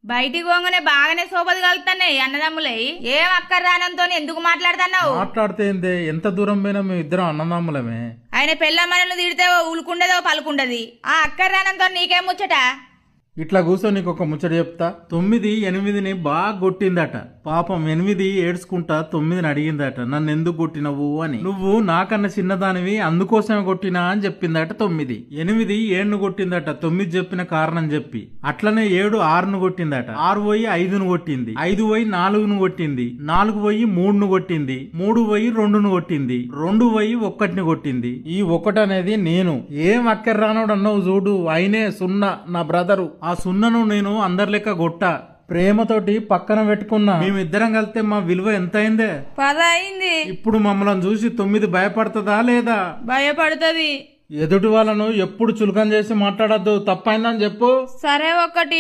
బయటికి పోగానే బాగానే సోపది కలుగుతున్నాయి అన్నదమ్ములై. ఏం అక్కర్రానంతో ఎందుకు మాట్లాడుతున్నావు? మాట్లాడితే ఎంత దూరం పోయినా మేము ఇద్దరం అన్నదమ్ములమే. ఆయన పెళ్ళమ్మను తిడితే ఉలుకుండదో పలుకుండది. ఆ అక్కర్రానంతో నీకేం ముచ్చట? ఇట్లా కూర్చో నీకు ఒక ముచ్చట చెప్తా. 9 8ని బాగా కొట్టిందట. పాపం 8 ఏడ్చుకుంటా 9ని అడిగిందట, నన్ను ఎందుకు కొట్టినవు అని. నువ్వు నాకన్నా చిన్నదానివి అందుకోసమే కొట్టినా అని చెప్పిందట 9. 8 7ను కొట్టిందట 9 చెప్పిన కారణం చెప్పి. అట్లనే 7 6ను కొట్టిందట. 6 పోయి 5ను కొట్టింది. 5 పోయి 4ను కొట్టింది. 4 పోయి 3ను కొట్టింది. 3 పోయి 2ను కొట్టింది. 2 పోయి 1ని కొట్టింది. ఈ 1 అనేది నేను. ఏం అక్కర్రానోడు అన్నావు చూడు, అయినే 0 నా బ్రదరు. ఆ 0ను నేను అందరి లెక్క కొట్టా, ప్రేమతోటి పక్కన పెట్టుకున్నా. మేమిద్దరం కలిస్తే మా విలువ ఎంత అయిందే? 10 అయింది. ఇప్పుడు మమ్మల్ని చూసి 9 భయపడుతుందా లేదా? భయపడుతుంది. ఎదుటి వాళ్ళను ఎప్పుడు చులకన చేసి మాట్లాడద్దు, తప్పైందని చెప్పు. సరే, ఒకటి